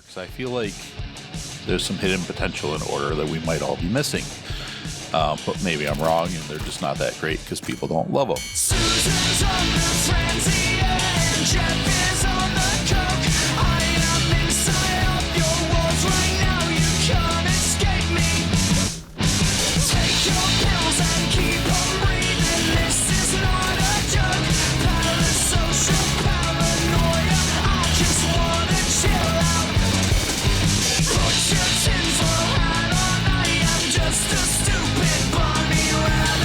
because I feel like there's some hidden potential in Order that we might all be missing. But maybe I'm wrong and they're just not that great because people don't love them. Susan's on the frenzy and Jeff is on the coke. I am inside of your walls right now, you can't escape me. Take your pills and keep on breathing, this is not a joke. Parasocial paranoia, I just wanna chill out. Put your tinfoil hat on, I am just a stupid bunny rabbit.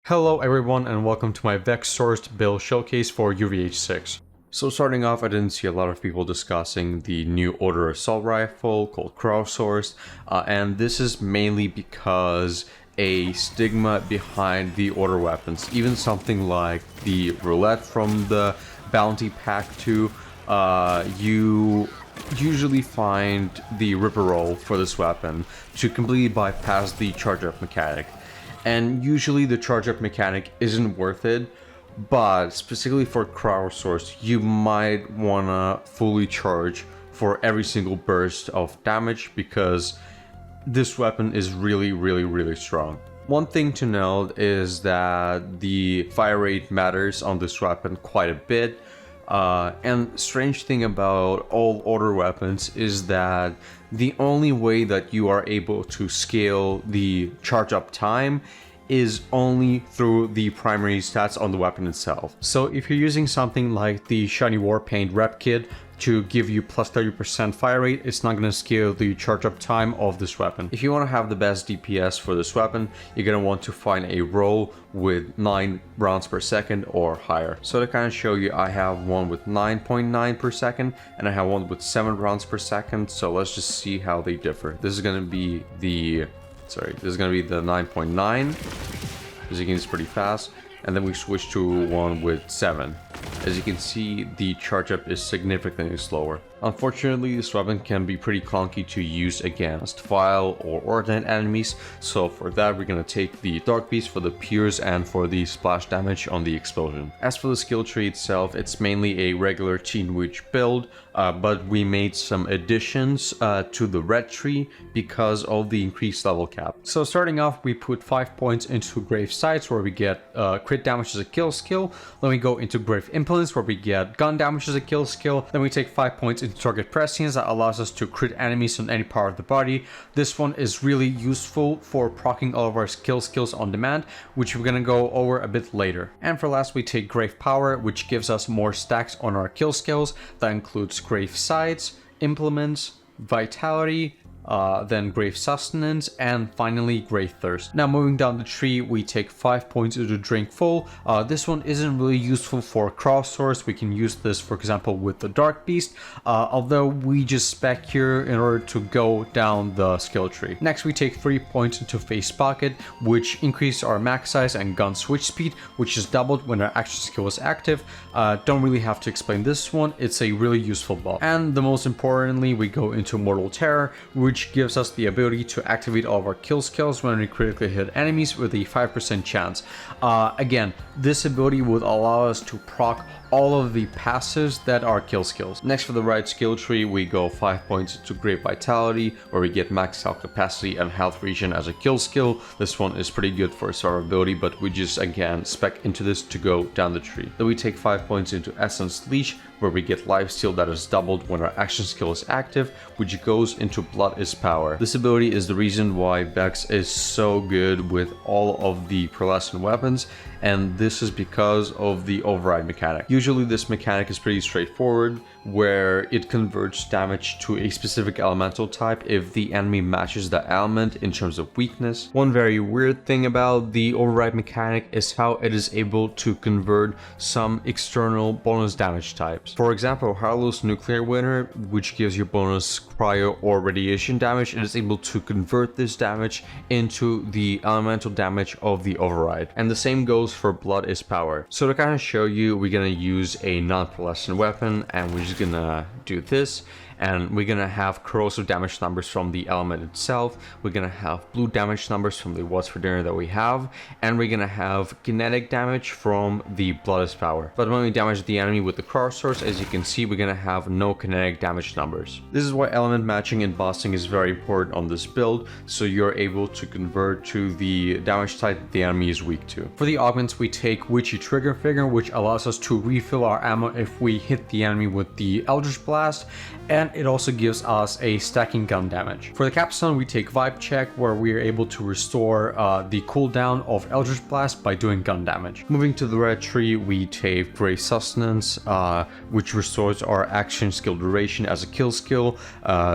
Hello everyone and welcome to my Vex-sourced build showcase for UVH6. So starting off, I didn't see a lot of people discussing the new Order assault rifle called crowdsourced, and this is mainly because a stigma behind the Order weapons. Even something like the roulette from the Bounty Pack 2, you usually find the Ripper Roll for this weapon to completely bypass the charge up mechanic. And usually the charge up mechanic isn't worth it, but specifically for crowdsourced, you might wanna fully charge for every single burst of damage because this weapon is really strong. One thing to note is that the fire rate matters on this weapon quite a bit. And strange thing about all Order weapons is that the only way that you are able to scale the charge up time is only through the primary stats on the weapon itself. So if you're using something like the Shiny Warpaint Rep Kit to give you plus 30% fire rate, it's not going to scale the charge up time of this weapon. If you want to have the best DPS for this weapon, you're going to want to find a roll with 9 rounds per second or higher. So to kind of show you, I have one with 9.9 per second and I have one with 7 rounds per second. So let's just see how they differ. This is going to be the 9.9. As you can see, it's pretty fast. And then we switch to one with 7. As you can see, the charge up is significantly slower. Unfortunately, this weapon can be pretty clunky to use against file or ordnance enemies, so for that we're gonna take the Dark Beast for the pierce and for the splash damage on the explosion. As for the skill tree itself, it's mainly a regular Teen Witch build, but we made some additions to the red tree because of the increased level cap. So starting off, we put 5 points into Grave Sights where we get crit damage as a kill skill. Then we go into Grave Implements where we get gun damage as a kill skill. Then we take 5 points into Target Prescience that allows us to crit enemies on any part of the body. This one is really useful for proccing all of our kill skills on demand, which we're gonna go over a bit later. And for last, we take Grave Power, which gives us more stacks on our kill skills. That includes Grave Sights, Implements, Vitality, then Grave Sustenance, and finally Grave Thirst. Now moving down the tree, we take 5 points into Drink Full. This one isn't really useful for crowdsource. We can use this, for example, with the Dark Beast, although we just spec here in order to go down the skill tree. Next, we take 3 points into Face Pocket, which increases our max size and gun switch speed, which is doubled when our action skill is active. Don't really have to explain this one. It's a really useful buff. And the most importantly, we go into Mortal Terror, which gives us the ability to activate all of our kill skills when we critically hit enemies with a 5% chance. Again, this ability would allow us to proc all of the passives that are kill skills. Next, for the right skill tree, we go 5 points to Great Vitality, where we get max health capacity and health regen as a kill skill. This one is pretty good for survivability, but we just again spec into this to go down the tree. Then we take 5 points into Essence Leash, where we get lifesteal that is doubled when our action skill is active, which goes into Blood is Power. This ability is the reason why Vex is so good with all of the pearlescent weapons, and this is because of the override mechanic. Usually this mechanic is pretty straightforward, where it converts damage to a specific elemental type if the enemy matches the element in terms of weakness. One very weird thing about the override mechanic is how it is able to convert some external bonus damage types. For example, Harlow's Nuclear Winter, which gives you bonus cryo or radiation damage, it is able to convert this damage into the elemental damage of the override. And the same goes for Blood is Power. So to kind of show you, we're gonna use a non-pearlescent weapon, and we're just gonna do this. and we're gonna have corrosive damage numbers from the element itself, we're gonna have blue damage numbers from the what's for dinner that we have, and we're gonna have kinetic damage from the blood is power. But when we damage the enemy with the cross source, as you can see, we're gonna have no kinetic damage numbers. This is why element matching and bossing is very important on this build, so you're able to convert to the damage type that the enemy is weak to. For the augments, we take Witchy Trigger Figure, which allows us to refill our ammo if we hit the enemy with the Eldritch Blast, and it also gives us a stacking gun damage. For the capstone, we take Vibe Check, where we are able to restore the cooldown of Eldritch Blast by doing gun damage. Moving to the red tree, we take Grey Sustenance, which restores our action skill duration as a kill skill.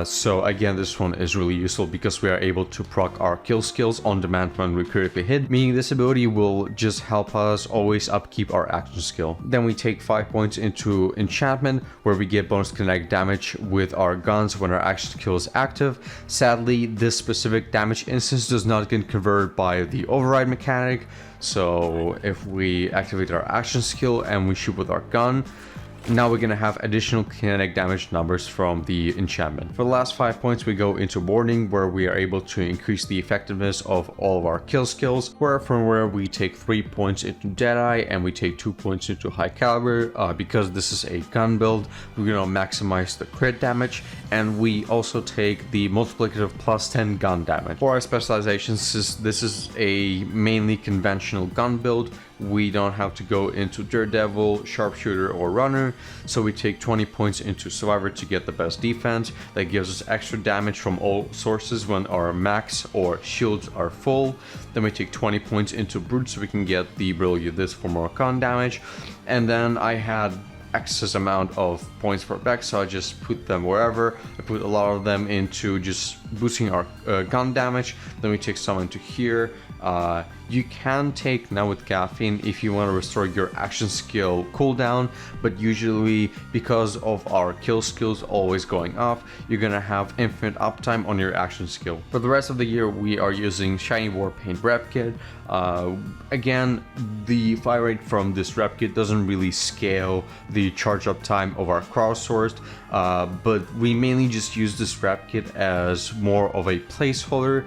So again, this one is really useful because we are able to proc our kill skills on demand when we critically hit, meaning this ability will just help us always upkeep our action skill. Then we take 5 points into enchantment, where we get bonus kinetic damage with our guns when our action skill is active. Sadly, this specific damage instance does not get converted by the override mechanic, so if we activate our action skill and we shoot with our gun, now we're gonna have additional kinetic damage numbers from the enchantment. For the last 5 points, we go into Warning, where we are able to increase the effectiveness of all of our kill skills, where from where we take 3 points into Deadeye and we take 2 points into High Caliber. Because this is a gun build, we're gonna maximize the crit damage, and we also take the multiplicative plus 10 gun damage. For our specializations, this is a mainly conventional gun build. We don't have to go into Daredevil, Sharpshooter, or Runner, so we take 20 points into Survivor to get the best defense. That gives us extra damage from all sources when our max or shields are full. Then we take 20 points into Brute so we can get the ability of this for more con damage. And then I had excess amount of points for back, so I just put them wherever. I put a lot of them into just boosting our gun damage. Then we take some into here. You can take now with caffeine if you want to restore your action skill cooldown, but usually because of our kill skills always going up, you're gonna have infinite uptime on your action skill. For the rest of the year, we are using Shiny Warpaint Rep Kit. Again, the fire rate from this rep kit doesn't really scale the charge up time of our crowdsourced, but we mainly just use this rep kit as more of a placeholder.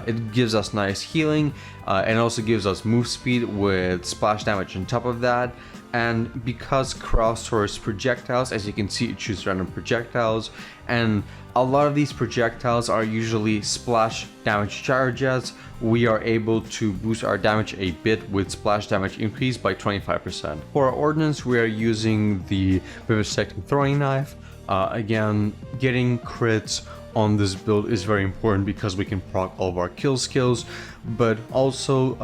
It gives us nice healing, and also gives us move speed with splash damage on top of that. And because crowdsource projectiles, as you can see, it chooses random projectiles, and a lot of these projectiles are usually splash damage charges, we are able to boost our damage a bit with splash damage increase by 25%. For our ordnance, we are using the vivisecting throwing knife. Again, getting crits on this build is very important because we can proc all of our kill skills, but also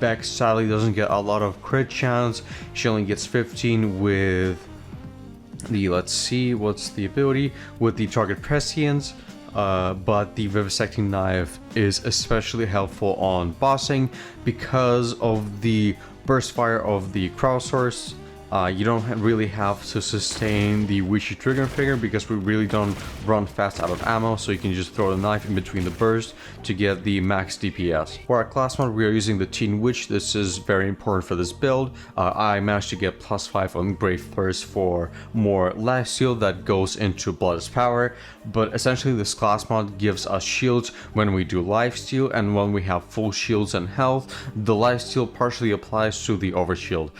Beck sadly doesn't get a lot of crit chance. She only gets 15 with the, let's see, what's the ability, with the target prescience, but the vivisecting knife is especially helpful on bossing because of the burst fire of the crowdsource. You don't really have to sustain the Witchy Trigger Figure because we really don't run fast out of ammo, so you can just throw the knife in between the bursts to get the max DPS. For our class mod, we are using the Teen Witch. This is very important for this build. I managed to get +5 on Brave First for more lifesteal that goes into Blood's Power, but essentially this class mod gives us shields when we do lifesteal, and when we have full shields and health, the lifesteal partially applies to the overshield,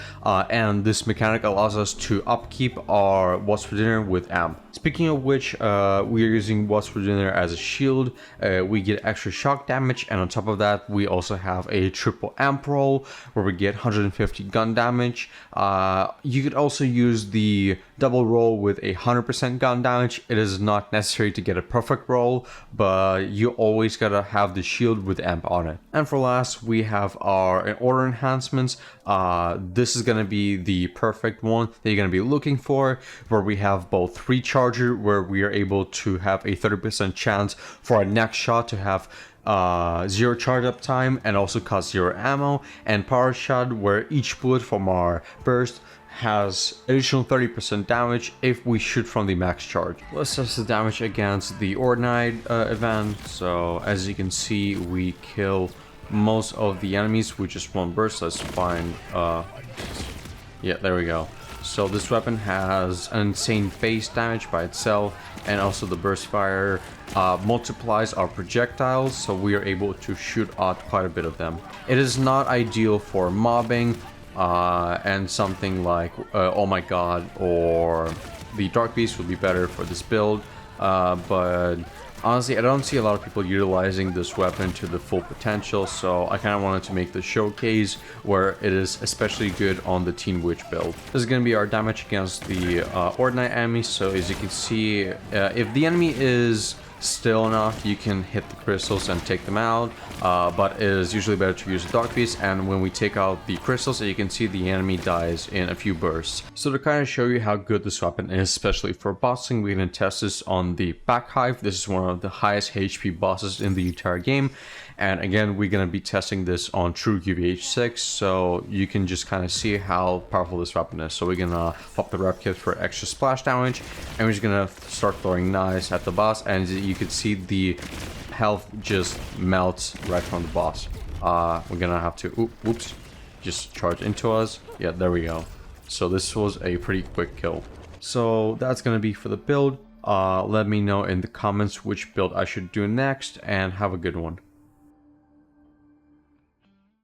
and this mechanic allows us to upkeep our What's for Dinner with Amp. Speaking of which, we are using What's for Dinner as a shield. We get extra shock damage, and on top of that, we also have a triple amp roll where we get 150 gun damage. You could also use the double roll with 100% gun damage. It is not necessary to get a perfect roll, but you always gotta have the shield with amp on it. And for last, we have our order enhancements. This is gonna be the perfect one that you're gonna be looking for, where we have both recharger, where we are able to have a 30% chance for our next shot to have 0 charge up time and also cost 0 ammo, and power shot, where each bullet from our burst has additional 30% damage if we shoot from the max charge. Let's test the damage against the Ordinite event. So as you can see, we kill most of the enemies with just one burst. Let's find yeah, there we go. So this weapon has an insane base damage by itself, and also the burst fire multiplies our projectiles, so we are able to shoot out quite a bit of them. It is not ideal for mobbing and something like oh my god or the Dark Beast would be better for this build, but honestly I don't see a lot of people utilizing this weapon to the full potential, so I kind of wanted to make the showcase where it is especially good on the Teen Witch build. This is going to be our damage against the ordinary enemies, so as you can see, if the enemy is still enough, you can hit the crystals and take them out, but it is usually better to use the Dark Beast, and when we take out the crystals, you can see the enemy dies in a few bursts. So to kind of show you how good this weapon is, especially for bossing, we're going to test this on the Back Hive. This is one of the highest HP bosses in the entire game, and again we're going to be testing this on true QVH6, so you can just kind of see how powerful this weapon is. So we're going to pop the rep kit for extra splash damage, and we're just going to start throwing knives at the boss, and you can see the health just melts right from the boss. We're gonna have to oops, just charge into us. Yeah, there we go. So this was a pretty quick kill. So that's gonna be for the build. Let me know in the comments which build I should do next, and have a good one.